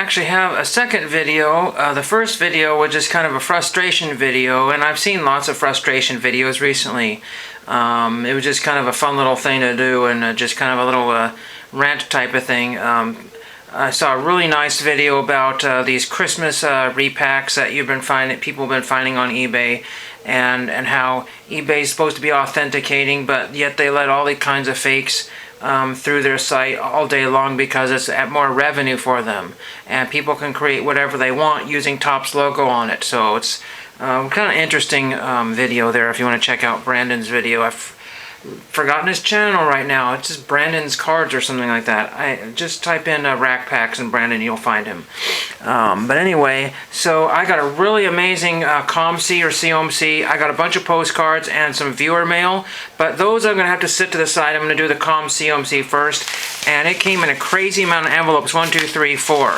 actually have a second video. The first video was just kind of a frustration video, and I've seen lots of frustration videos recently. It was just kind of a fun little thing to do, and just kind of a little rant type of thing. I saw a really nice video about these Christmas repacks that people have been finding on eBay, and how eBay is supposed to be authenticating, but yet they let all these kinds of fakes through their site all day long because it's more revenue for them, and people can create whatever they want using Topps logo on it. So it's kind of interesting video there if you want to check out Brandon's video. I've forgotten his channel right now. It's just Brandon's Cards or something like that. I just type in rack packs and Brandon, you'll find him. But anyway, so I got a really amazing COMC or COMC. I got a bunch of postcards and some viewer mail, but those I'm going to have to sit to the side. I'm going to do the COMC first, and it came in a crazy amount of envelopes. 1, 2, 3, 4.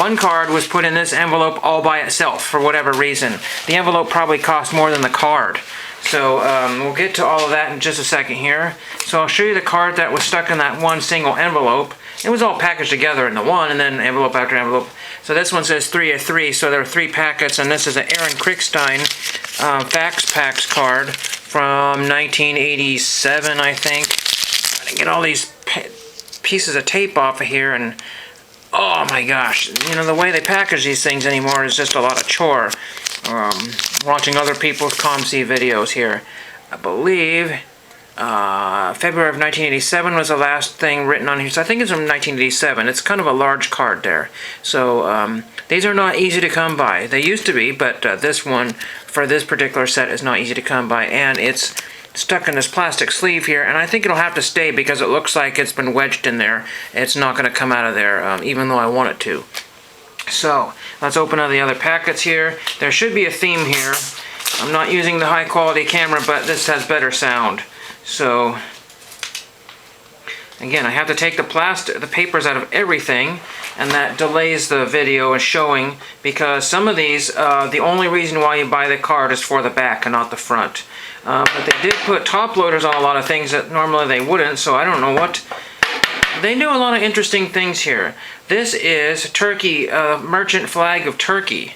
One card was put in this envelope all by itself for whatever reason. The envelope probably cost more than the card. So we'll get to all of that in just a second here. So I'll show you the card that was stuck in that one single envelope. It was all packaged together in the one, and then envelope after envelope. So this one says 3 of 3, so there are 3 packets, and this is an Aaron Krickstein fax packs card from 1987, I think. I didn't get all these pieces of tape off of here, and oh my gosh, you know, the way they package these things anymore is just a lot of chore. Watching other people's COMC videos here. I believe February of 1987 was the last thing written on here. So I think it's from 1987. It's kind of a large card there. So these are not easy to come by. They used to be, but this one for this particular set is not easy to come by. And it's stuck in this plastic sleeve here, and I think it'll have to stay because it looks like it's been wedged in there. It's not going to come out of there, even though I want it to. So let's open up the other packets here. There should be a theme here. I'm not using the high quality camera, but this has better sound. So again, I have to take the papers out of everything, and that delays the video and showing, because some of these, the only reason why you buy the card is for the back and not the front. But they did put top loaders on a lot of things that normally they wouldn't, so I don't know what. They do a lot of interesting things here. This is Turkey, merchant flag of Turkey.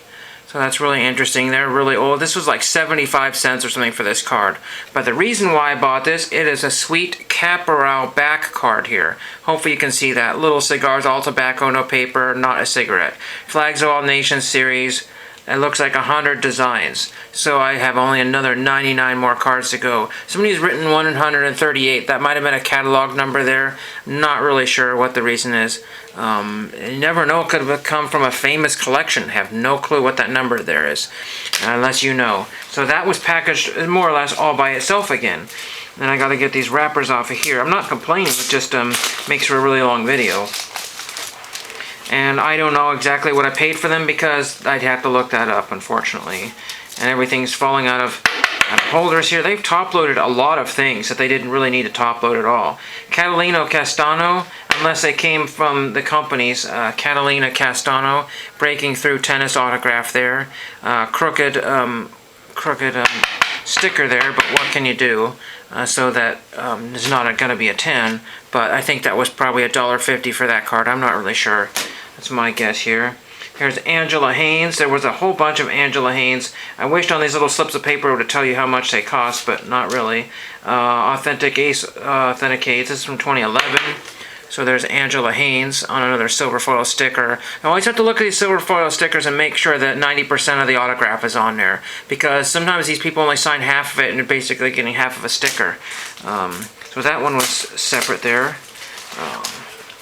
So that's really interesting. They're really old. This was like 75 cents or something for this card. But the reason why I bought this, it is a Sweet Caporal back card here. Hopefully you can see that. Little cigars, all tobacco, no paper, not a cigarette. Flags of All Nations series. It looks like 100 designs. So I have only another 99 more cards to go. Somebody's written 138. That might have been a catalog number there. Not really sure what the reason is. You never know. It could have come from a famous collection. Have no clue what that number there is. Unless you know. So that was packaged more or less all by itself again. Then I got to get these wrappers off of here. I'm not complaining. It just makes for a really long video. And I don't know exactly what I paid for them because I'd have to look that up, unfortunately. And everything's falling out of holders here. They've top-loaded a lot of things that they didn't really need to top-load at all. Catalina Castano, unless they came from the companies. Catalina Castano, breaking through tennis autograph there. Crooked sticker there, but what can you do? So that is not going to be a 10, but I think that was probably $1.50 for that card. I'm not really sure. That's my guess here. Here's Angela Haynes. There was a whole bunch of Angela Haynes. I wished on these little slips of paper to tell you how much they cost, but not really. Authentic Ace Authenticates. This is from 2011. So there's Angela Haynes on another silver foil sticker. I always have to look at these silver foil stickers and make sure that 90% of the autograph is on there, because sometimes these people only sign half of it and you're basically getting half of a sticker. So that one was separate there.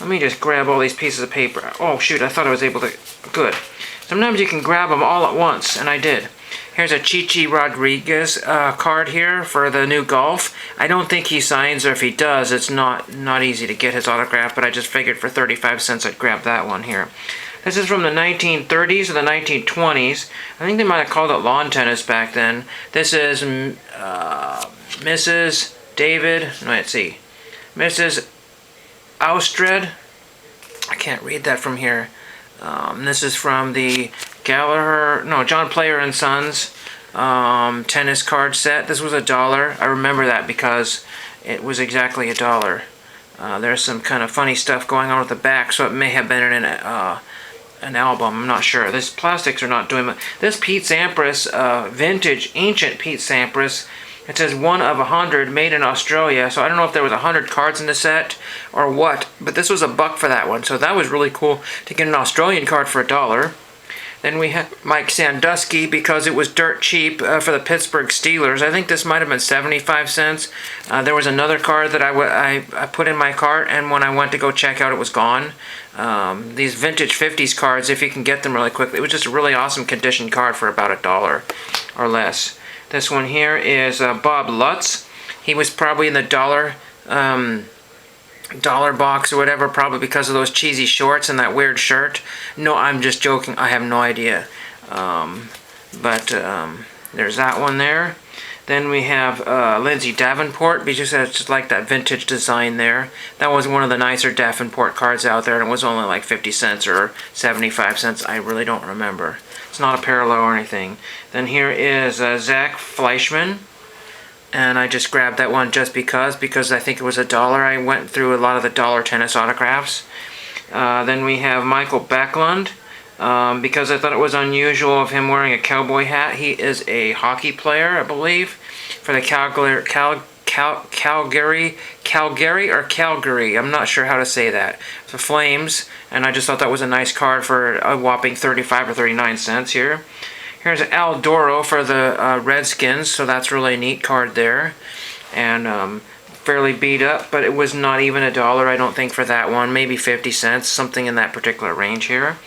Let me just grab all these pieces of paper. Oh shoot, I thought I was able to. Good. Sometimes you can grab them all at once, and I did. Here's a Chichi Rodriguez card here for the new Golf. I don't think he signs, or if he does, it's not easy to get his autograph, but I just figured for 35 cents I'd grab that one here. This is from the 1930s or the 1920s. I think they might have called it lawn tennis back then. This is Mrs. David, let's see, Mrs. Austred. I can't read that from here. This is from the John Player and Sons tennis card set. This was $1. I remember that because it was exactly $1. There's some kind of funny stuff going on with the back, so it may have been in an album. I'm not sure. This plastics are not doing much. This Pete Sampras, vintage, ancient Pete Sampras. It says 1 of 100, made in Australia. So I don't know if there was 100 cards in the set or what, but this was $1 for that one. So that was really cool to get an Australian card for $1. Then we have Mike Sandusky because it was dirt cheap for the Pittsburgh Steelers. I think this might have been 75 cents. There was another card that I put in my cart, and when I went to go check out, it was gone. These vintage 50s cards, if you can get them really quickly, it was just a really awesome condition card for about $1 or less. This one here is Bob Lutz. He was probably in the dollar box or whatever, probably because of those cheesy shorts and that weird shirt. No, I'm just joking. I have no idea. There's that one there. Then we have Lindsay Davenport, because it's just like that vintage design there. That was one of the nicer Davenport cards out there, and it was only like 50 cents or 75 cents. I really don't remember. It's not a parallel or anything. Then here is Zach Fleischman. And I just grabbed that one just because I think it was $1. I went through a lot of the dollar tennis autographs. Then we have Michael Backlund, because I thought it was unusual of him wearing a cowboy hat. He is a hockey player, I believe, for the Calgary, I'm not sure how to say that, the Flames, and I just thought that was a nice card for a whopping 35 or 39 cents here. Here's Al Doro for the Redskins, so that's really a neat card there. And fairly beat up, but it was not even $1, I don't think, for that one. Maybe 50 cents, something in that particular range here.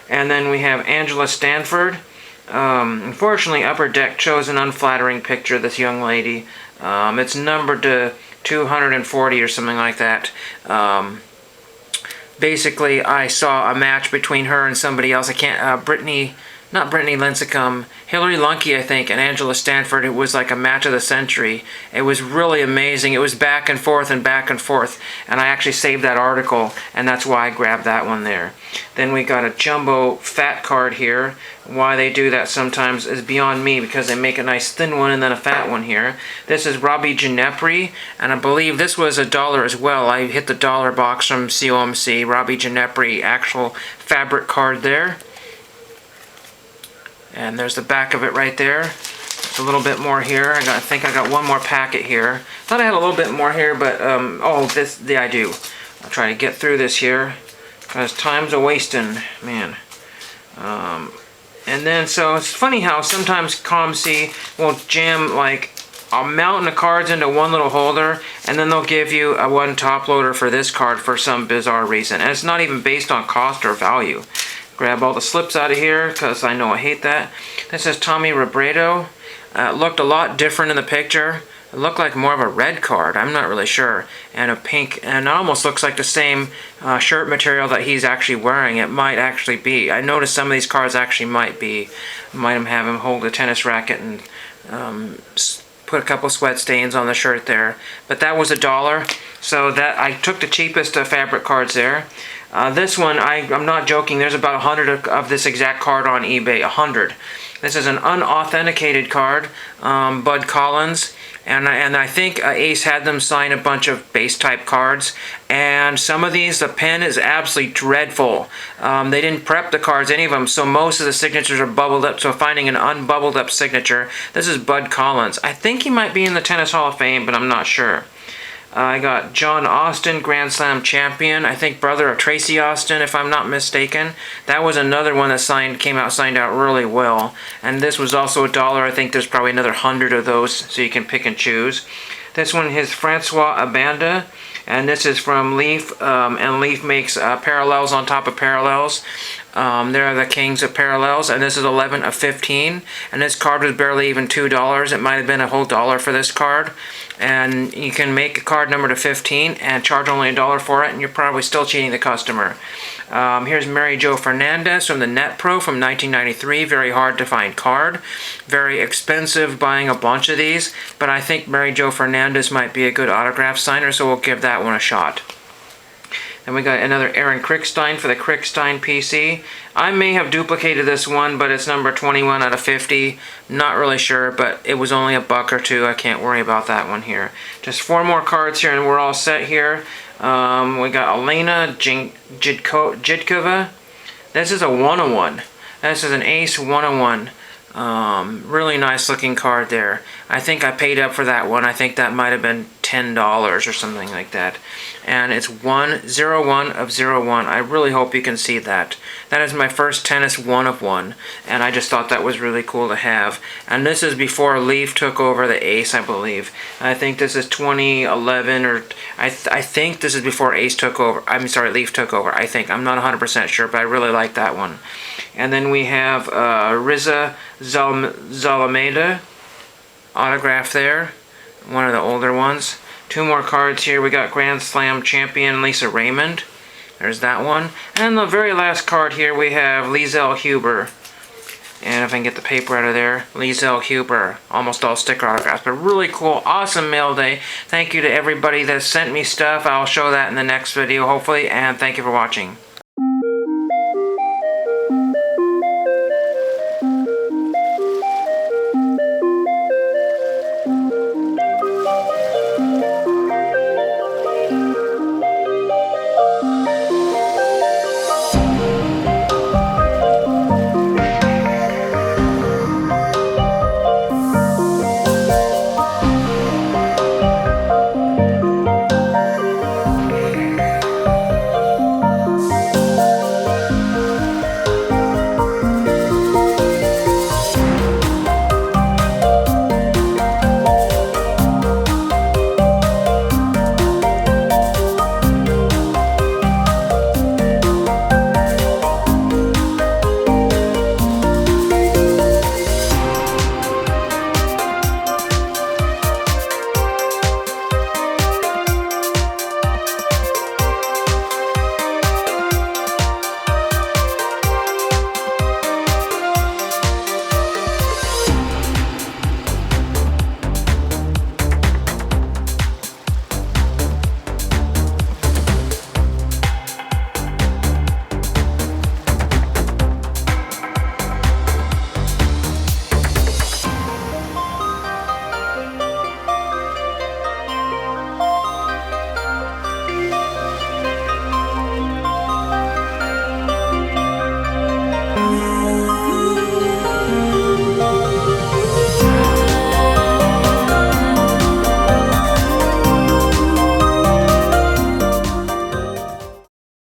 And then we have Angela Stanford. Unfortunately, Upper Deck chose an unflattering picture of this young lady. It's numbered to 240 or something like that. Basically, I saw a match between her and somebody else. I can't, not Brittany Lincecum, Hillary Lunke, I think, and Angela Stanford. It was like a match of the century. It was really amazing. It was back and forth and back and forth, and I actually saved that article, and that's why I grabbed that one there. Then we got a jumbo fat card here. Why they do that sometimes is beyond me, because they make a nice thin one and then a fat one here. This is Robbie Ginepri, and I believe this was $1 as well. I hit the dollar box from COMC. Robbie Ginepri, actual fabric card there. And there's the back of it right there. There's a little bit more here. I think I got one more packet here. Thought I had a little bit more here, but I do. I'll try to get through this here, because time's a wasting, man. And then, so it's funny how sometimes COMC will jam like a mountain of cards into one little holder, and then they'll give you a one top loader for this card for some bizarre reason. And it's not even based on cost or value. Grab all the slips out of here, because I know I hate that. This is Tommy Robredo. It looked a lot different in the picture. It looked like more of a red card, I'm not really sure. And a pink, and it almost looks like the same shirt material that he's actually wearing. It might actually be. I noticed some of these cards actually might have him hold a tennis racket and put a couple sweat stains on the shirt there. But that was $1, so that I took the cheapest fabric cards there. This one, I'm not joking, there's about 100 of this exact card on eBay, 100. This is an unauthenticated card, Bud Collins, and I think Ace had them sign a bunch of base type cards, and some of these, the pen is absolutely dreadful. They didn't prep the cards, any of them, so most of the signatures are bubbled up, so finding an unbubbled up signature, this is Bud Collins. I think he might be in the Tennis Hall of Fame, but I'm not sure. I got John Austin, Grand Slam champion. I think brother of Tracy Austin, if I'm not mistaken. That was another one that signed out really well. And this was also $1. I think there's probably another 100 of those, so you can pick and choose. This one is Francois Abanda, and this is from Leaf, and Leaf makes parallels on top of parallels. They're the kings of parallels, and this is 11 of 15, and this card was barely even $2. It might have been a whole $1 for this card, and you can make a card number to 15 and charge only $1 for it, and you're probably still cheating the customer. Here's Mary Jo Fernandez from the Net Pro from 1993. Very hard to find card. Very expensive buying a bunch of these, but I think Mary Jo Fernandez might be a good autograph signer, so we'll give that one a shot. Then we got another Aaron Krickstein for the Krickstein PC. I may have duplicated this one, but it's number 21 out of 50. Not really sure, but it was only $1 or $2. I can't worry about that one here. Just 4 more cards here, and we're all set here. We got Elena Jidkova. This is a 101. This is an Ace 101. Really nice looking card there. I think I paid up for that one. I think that might have been $10 or something like that. And it's 101 of 01. I really hope you can see that. That is my first tennis 1 of 1. And I just thought that was really cool to have. And this is before Leaf took over the Ace, I believe. I think this is 2011, or I think this is before Ace took over. I'm sorry, Leaf took over. I think. I'm not 100% sure, but I really like that one. And then we have Riza Zalameda autograph there. One of the older ones. 2 more cards here. We got Grand Slam champion Lisa Raymond. There's that one. And the very last card here we have Liesl Huber. And if I can get the paper out of there, Liesl Huber. Almost all sticker autographs. But really cool, awesome mail day. Thank you to everybody that sent me stuff. I'll show that in the next video, hopefully. And thank you for watching.